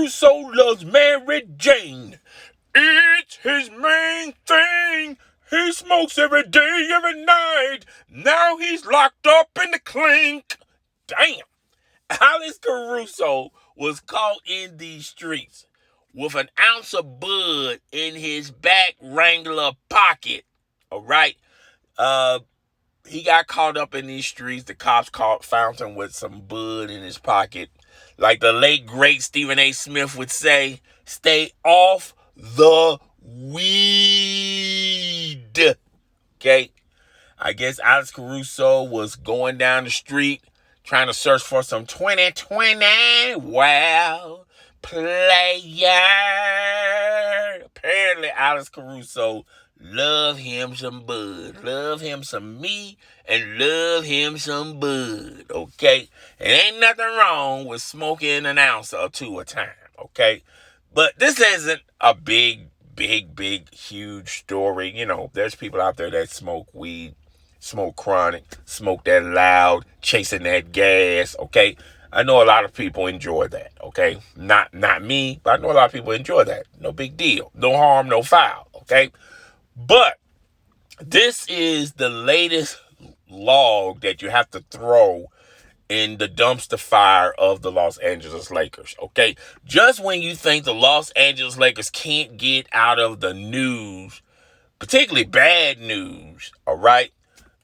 Caruso loves Mary Jane. It's his main thing. He smokes every day, every night. Now he's locked up in the clink. Damn. Alex Caruso was caught in these streets with an ounce of bud in his back Wrangler pocket. All right. He got caught up in these streets. The cops found him with some bud in his pocket. Like the late, great Stephen A. Smith would say, stay off the weed. Okay? I guess Alex Caruso was going down the street trying to search for some 2020 wow player. Apparently, Alex Caruso love him some bud. Love him some me and love him some bud. Okay? And ain't nothing wrong with smoking an ounce or two a time. Okay? But this isn't a big, huge story. You know, there's people out there that smoke weed, smoke chronic, smoke that loud, chasing that gas. Okay? I know a lot of people enjoy that. Okay? Not me, but I know a lot of people enjoy that. No big deal. No harm, no foul. Okay? But this is the latest log that you have to throw in the dumpster fire of the Los Angeles Lakers, okay? Just when you think the Los Angeles Lakers can't get out of the news, particularly bad news, all right?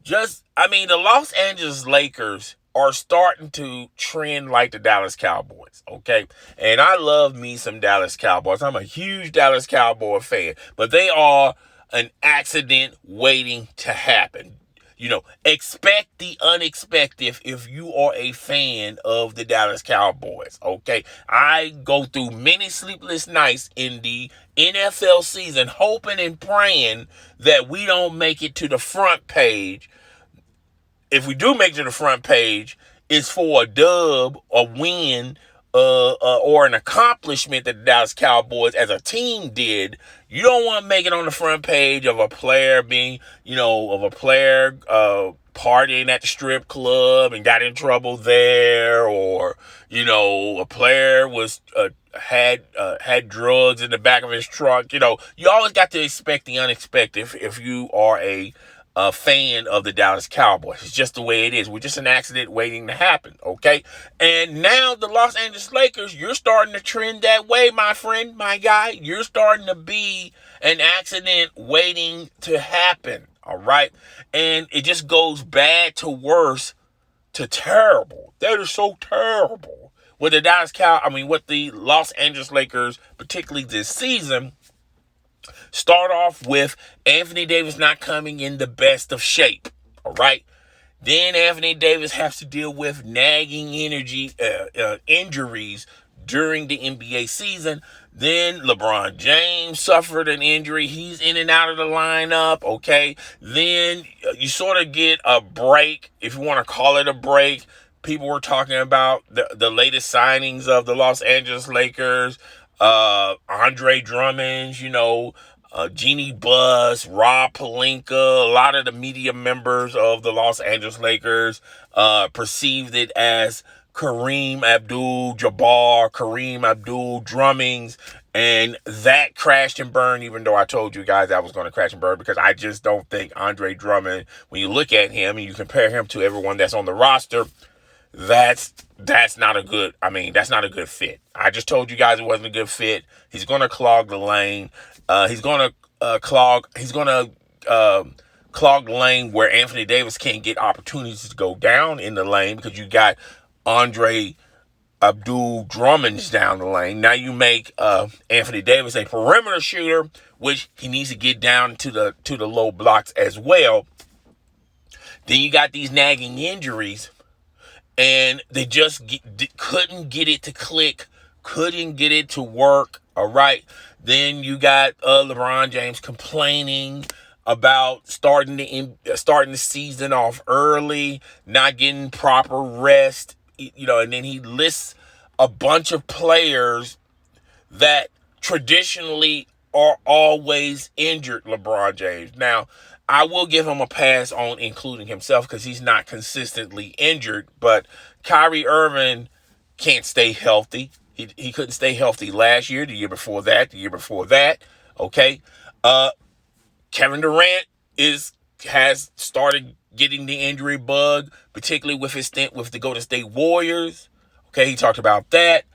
The Los Angeles Lakers are starting to trend like the Dallas Cowboys, okay? And I love me some Dallas Cowboys. I'm a huge Dallas Cowboy fan, but they are an accident waiting to happen. You know, expect the unexpected if you are a fan of the Dallas Cowboys, okay? I go through many sleepless nights in the NFL season hoping and praying that we don't make it to the front page. If we do make it to the front page, it's for a dub, a win, or an accomplishment that the Dallas Cowboys as a team did. You don't want to make it on the front page of a player partying at the strip club and got in trouble there, or, you know, a player was had drugs in the back of his truck. You know, you always got to expect the unexpected if you are a fan of the Dallas Cowboys. It's just the way it is. We're just an accident waiting to happen, okay? And now the Los Angeles Lakers, you're starting to trend that way, my friend, my guy. You're starting to be an accident waiting to happen, all right? And it just goes bad to worse to terrible. That is so terrible. With the with the Los Angeles Lakers, particularly this season, start off with Anthony Davis not coming in the best of shape, all right? Then Anthony Davis has to deal with nagging injuries during the NBA season. Then LeBron James suffered an injury. He's in and out of the lineup, okay? Then you sort of get a break, if you want to call it a break. People were talking about the latest signings of the Los Angeles Lakers, Andre Drummond, you know, Jeannie Buss, Rob Pelinka, a lot of the media members of the Los Angeles Lakers perceived it as Kareem Abdul-Drummings, and that crashed and burned, even though I told you guys that was going to crash and burn, because I just don't think Andre Drummond, when you look at him and you compare him to everyone that's on the roster, that's not a good fit. I just told you guys it wasn't a good fit. He's going to clog the lane. He's going to clog the lane where Anthony Davis can't get opportunities to go down in the lane, because you got Andre Abdul-Drummond down the lane. Now you make Anthony Davis a perimeter shooter, which he needs to get down to the low blocks as well. Then you got these nagging injuries, and they just couldn't get it to click, couldn't get it to work, all right? Then you got LeBron James complaining about starting the season off early, not getting proper rest, you know, and then he lists a bunch of players that traditionally are always injured, LeBron James. Now, I will give him a pass on including himself because he's not consistently injured, but Kyrie Irving can't stay healthy. He couldn't stay healthy last year, the year before that, the year before that. Okay. Uh, Kevin Durant has started getting the injury bug, particularly with his stint with the Golden State Warriors. Okay, he talked about that.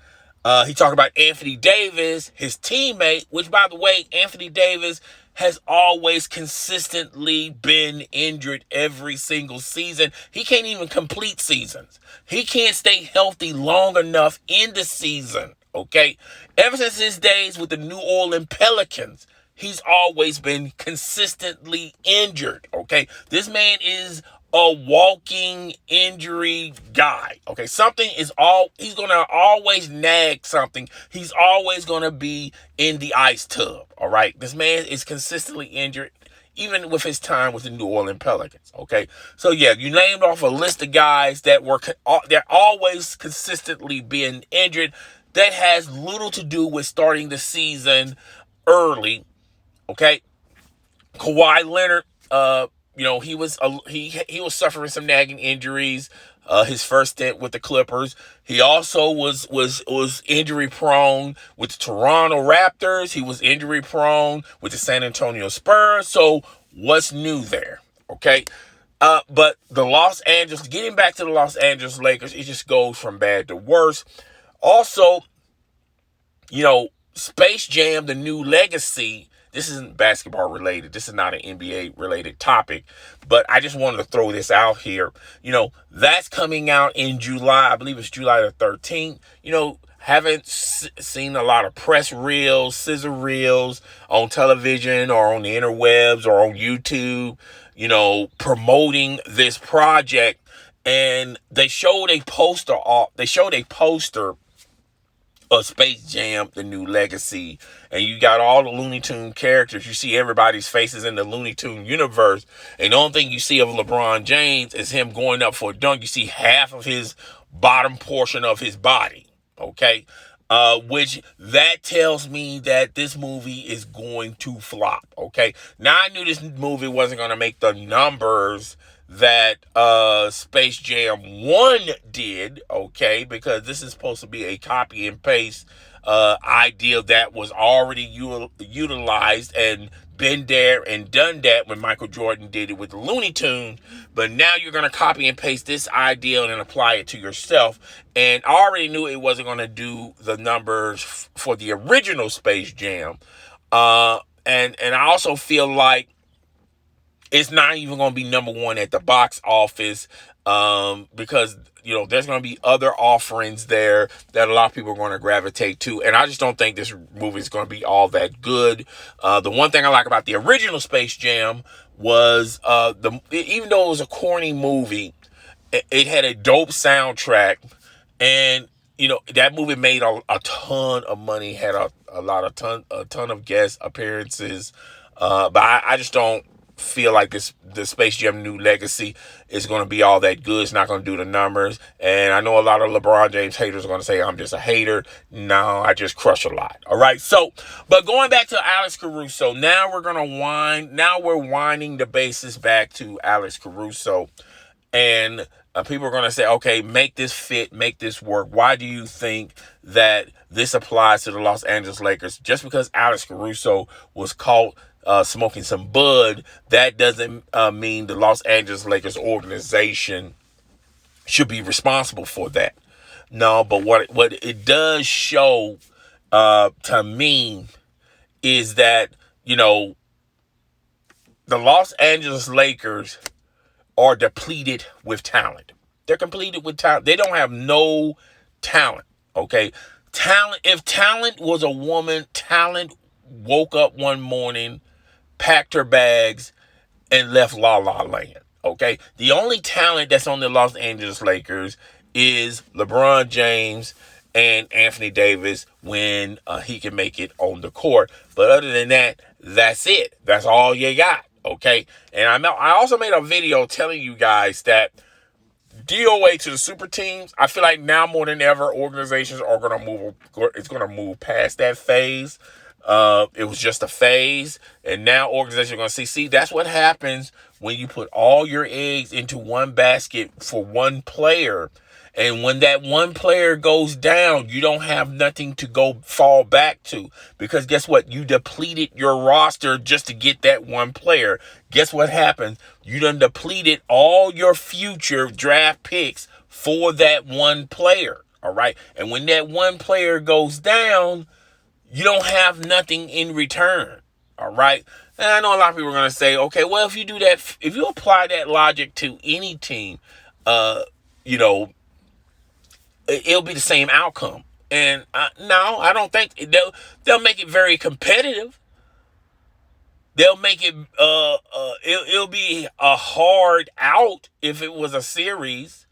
He talked about Anthony Davis, his teammate, which, by the way, Anthony Davis has always consistently been injured every single season. He can't even complete seasons. He can't stay healthy long enough in the season, okay? Ever since his days with the New Orleans Pelicans, he's always been consistently injured, okay? This man is a walking injury guy. Okay, he's gonna always nag something. He's always gonna be in the ice tub. All right, this man is consistently injured, even with his time with the New Orleans Pelicans. Okay, so yeah, you named off a list of guys they're always consistently being injured. That has little to do with starting the season early. Okay, Kawhi Leonard, he was suffering some nagging injuries. His first stint with the Clippers. He also was injury prone with the Toronto Raptors. He was injury prone with the San Antonio Spurs. So what's new there? Okay. But getting back to the Los Angeles Lakers, it just goes from bad to worse. Also, Space Jam, the new legacy. This isn't basketball related. This is not an NBA related topic, but I just wanted to throw this out here. That's coming out in July. I believe it's July the 13th. Haven't seen a lot of press reels, scissor reels on television or on the interwebs or on YouTube, promoting this project. And they showed a poster of Space Jam, the new legacy, and you got all the Looney Tune characters. You see everybody's faces in the Looney Tune universe, and the only thing you see of LeBron James is him going up for a dunk. You see half of his bottom portion of his body, okay? Which that tells me that this movie is going to flop, okay? Now, I knew this movie wasn't going to make the numbers that Space Jam 1 did, okay, because this is supposed to be a copy and paste idea that was already utilized and been there and done that when Michael Jordan did it with the Looney Tunes. But now you're going to copy and paste this idea and apply it to yourself. And I already knew it wasn't going to do the numbers for the original Space Jam. And I also feel like it's not even going to be number one at the box office because, there's going to be other offerings there that a lot of people are going to gravitate to. And I just don't think this movie is going to be all that good. The one thing I like about the original Space Jam was even though it was a corny movie, it had a dope soundtrack. And, that movie made a ton of money, had a ton of guest appearances. But I just don't feel like the Space Jam new legacy is going to be all that good. It's not going to do the numbers. And I know a lot of LeBron James haters are going to say I'm just a hater. No, I just crush a lot. All right. So, but going back to Alex Caruso, now we're winding the bases back to Alex Caruso. And people are going to say, okay, make this fit, make this work. Why do you think that this applies to the Los Angeles Lakers? Just because Alex Caruso was caught smoking some bud, that doesn't mean the Los Angeles Lakers organization should be responsible for that. No, but what it does show to me is that, the Los Angeles Lakers are depleted with talent. They're completed with talent. They don't have no talent, okay? If talent was a woman, talent woke up one morning, packed her bags, and left La La Land, okay? The only talent that's on the Los Angeles Lakers is LeBron James and Anthony Davis when he can make it on the court. But other than that, that's it. That's all you got, okay? And I also made a video telling you guys that DOA to the super teams, I feel like now more than ever, organizations are going to move past that phase. It was just a phase, and now organizations are going to see, that's what happens when you put all your eggs into one basket for one player, And when that one player goes down, you don't have nothing to go fall back to, because guess what? You depleted your roster just to get that one player. Guess what happens? You done depleted all your future draft picks for that one player. All right. And when that one player goes down, you don't have nothing in return. All right. And I know a lot of people are going to say, okay, well, if you do that, if you apply that logic to any team, you know, it'll be the same outcome. And no, I don't think they'll make it very competitive. They'll make it, it'll be a hard out if it was a series.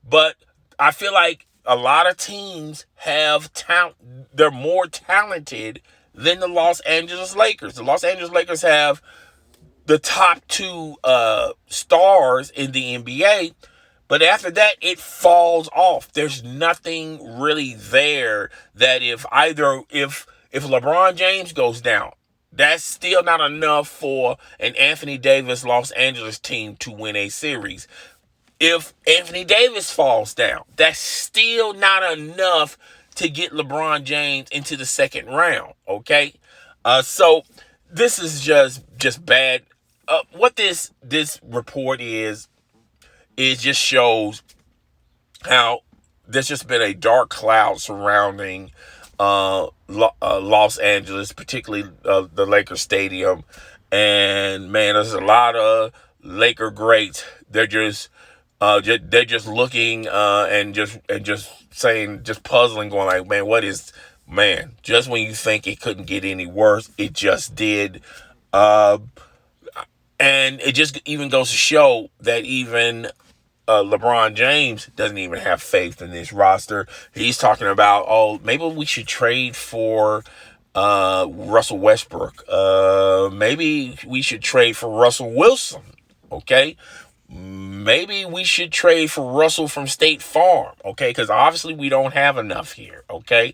But I feel like a lot of teams have talent. They're more talented than the Los Angeles Lakers. The Los Angeles Lakers have the top two stars in the NBA, but after that, it falls off. There's nothing really there that if LeBron James goes down, that's still not enough for an Anthony Davis Los Angeles team to win a series. If Anthony Davis falls down, that's still not enough to get LeBron James into the second round, okay? So this is just bad. What this report is just shows how there's just been a dark cloud surrounding Los Angeles, particularly the Lakers Stadium. And man, there's a lot of Laker greats. They're just looking and just saying, just puzzling, going like, man, just when you think it couldn't get any worse, it just did. And it just even goes to show that even LeBron James doesn't even have faith in this roster. He's talking about, oh, maybe we should trade for Russell Westbrook. Maybe we should trade for Russell Wilson. Okay. Maybe we should trade for Russell from State Farm, okay? Because obviously we don't have enough here, okay?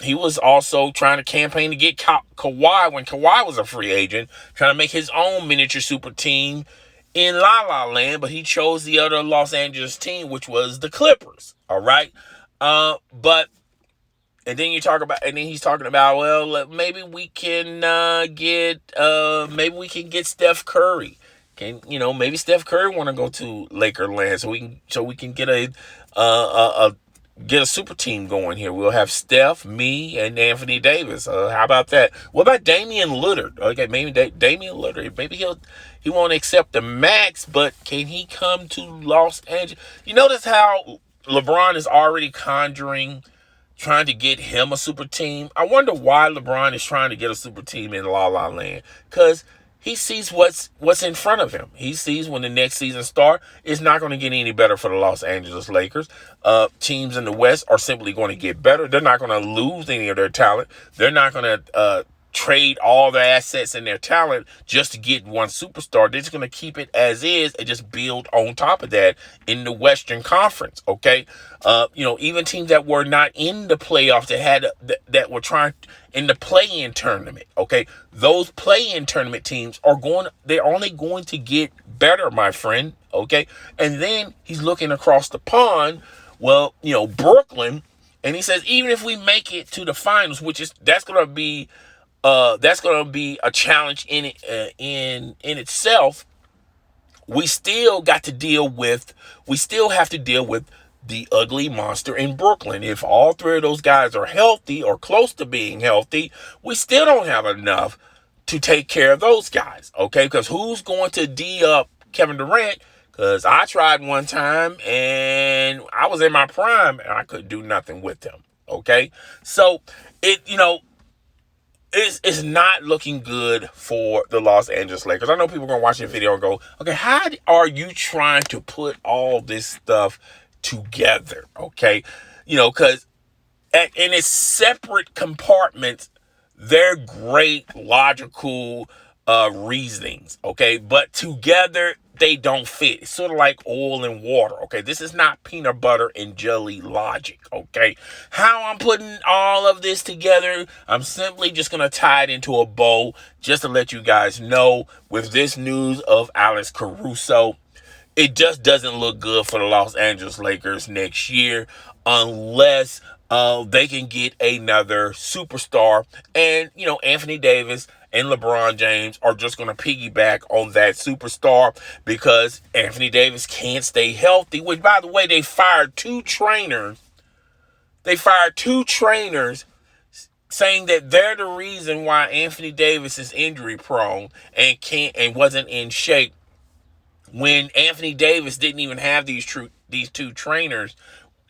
He was also trying to campaign to get Kawhi when Kawhi was a free agent, trying to make his own miniature super team in La La Land, but he chose the other Los Angeles team, which was the Clippers, all right? And then he's talking about, well, maybe we can get Steph Curry. Maybe Steph Curry want to go to Laker land so we can get a super team going here. We'll have Steph, me, and Anthony Davis. How about that? What about Damian Lillard? Okay, maybe Damian Lillard. Maybe he won't accept the max, but can he come to Los Angeles? You notice how LeBron is already trying to get him a super team. I wonder why LeBron is trying to get a super team in La La Land. Because he sees what's in front of him. He sees when the next season starts, it's not going to get any better for the Los Angeles Lakers. Teams in the West are simply going to get better. They're not going to lose any of their talent. They're not going to trade all their assets and their talent just to get one superstar. They're just going to keep it as is and just build on top of that in the Western Conference. Okay, even teams that were not in the playoffs that were trying in the play-in tournament. Okay, those play-in tournament teams they're only going to get better, my friend. Okay, and then he's looking across the pond. Well, Brooklyn, and he says even if we make it to the finals, that's going to be a challenge in itself. We still have to deal with the ugly monster in Brooklyn. If all three of those guys are healthy or close to being healthy, we still don't have enough to take care of those guys. Okay, because who's going to D up Kevin Durant? Because I tried one time and I was in my prime and I couldn't do nothing with him. Okay, so it's not looking good for the Los Angeles Lakers. I know people are going to watch this video and go, okay, how are you trying to put all this stuff together? Okay, because in its separate compartments, they're great logical reasonings, okay? But together, they don't fit. It's sort of like oil and water, okay? This is not peanut butter and jelly logic, okay? How I'm putting all of this together, I'm simply just going to tie it into a bow just to let you guys know with this news of Alex Caruso. it just doesn't look good for the Los Angeles Lakers next year unless they can get another superstar. And, Anthony Davis and LeBron James are just going to piggyback on that superstar because Anthony Davis can't stay healthy, which, by the way, they fired two trainers. Saying that they're the reason why Anthony Davis is injury prone and wasn't in shape when Anthony Davis didn't even have these two trainers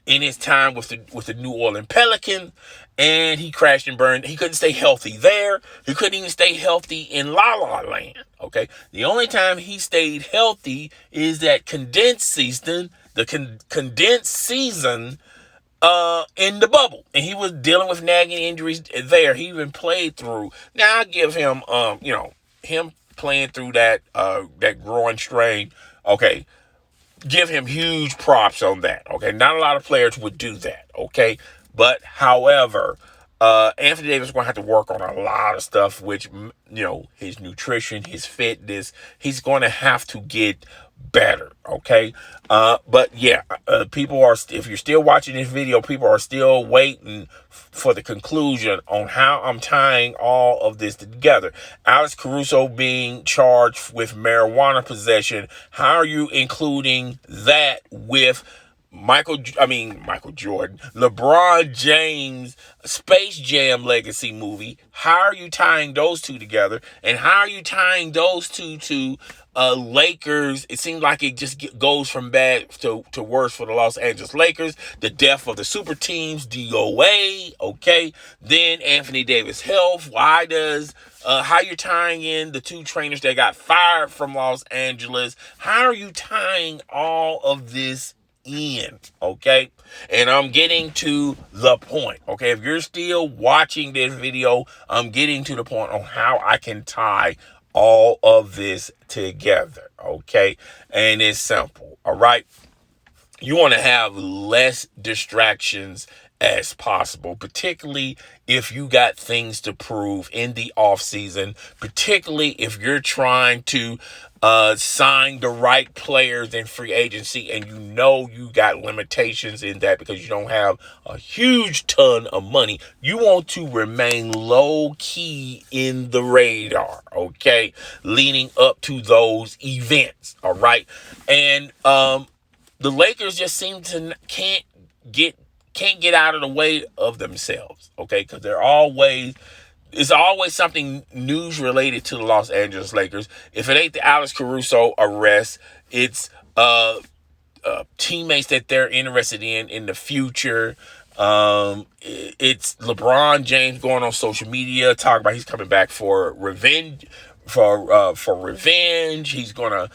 in his time with the New Orleans Pelicans, and he crashed and burned. He couldn't stay healthy there. He couldn't even stay healthy in La La Land. Okay, the only time he stayed healthy is that condensed season, condensed season in the bubble, and he was dealing with nagging injuries there. He even played through. Now I give him, him playing through that groin strain. Okay, give him huge props on that. Okay, not a lot of players would do that. Okay, but however, Anthony Davis is going to have to work on a lot of stuff, which, his nutrition, his fitness, he's going to have to get better. Okay, but yeah, people are, if you're still watching this video, people are still waiting for the conclusion on how I'm tying all of this together. Alex Caruso being charged with marijuana possession. How are you including that with Michael Jordan, LeBron James, Space Jam legacy movie? How are you tying those two together? And how are you tying those two to Lakers? It seems like it just goes from bad to worse for the Los Angeles Lakers. The death of the super teams, DOA, okay? Then Anthony Davis' health. Why does how you're tying in the two trainers that got fired from Los Angeles? How are you tying all of this in? Okay, and I'm getting to the point. Okay, if you're still watching this video, I'm getting to the point on how I can tie all of this together. Okay, and it's simple. All right, you want to have less distractions as possible, particularly if you got things to prove in the off season, particularly if you're trying to sign the right players in free agency and you got limitations in that because you don't have a huge ton of money. You want to remain low key in the radar, okay, leading up to those events. All right, and the Lakers just seem to can't get out of the way of themselves, okay? Because it's always something news related to the Los Angeles Lakers. If it ain't the Alex Caruso arrest, it's teammates that they're interested in the future. It's LeBron James going on social media talking about he's coming back for revenge. For revenge, he's gonna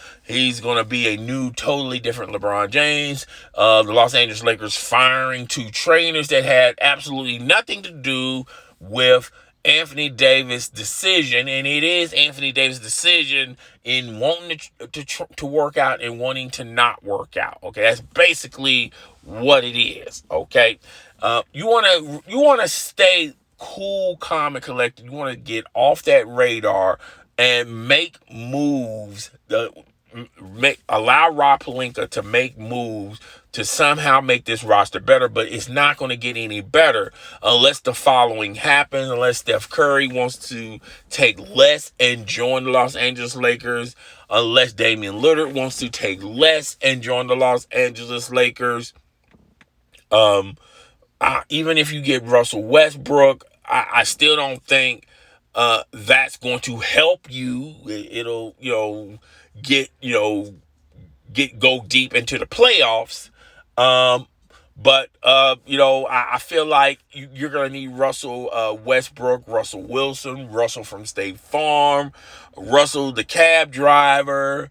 be a new, totally different LeBron James. The Los Angeles Lakers firing two trainers that had absolutely nothing to do with Anthony Davis' decision, and it is Anthony Davis' decision in wanting to work out and wanting to not work out. Okay, that's basically what it is. Okay, you wanna stay cool, calm, and collected. You want to get off that radar and make moves. Allow Rob Pelinka to make moves to somehow make this roster better, but it's not going to get any better unless the following happens, unless Steph Curry wants to take less and join the Los Angeles Lakers, unless Damian Lillard wants to take less and join the Los Angeles Lakers. Even if you get Russell Westbrook, I still don't think that's going to help you. It'll, go deep into the playoffs. But I feel like you're going to need Russell Westbrook, Russell Wilson, Russell from State Farm, Russell the cab driver,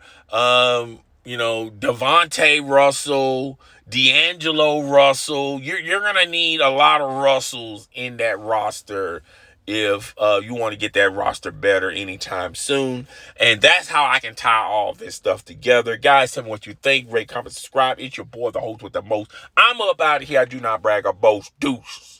Devontae Russell, D'Angelo Russell. You're going to need a lot of Russells in that roster if you want to get that roster better anytime soon. And that's how I can tie all this stuff together. Guys, tell me what you think. Rate, comment, subscribe. It's your boy, the host with the most. I'm up out of here. I do not brag or boast. Deuce.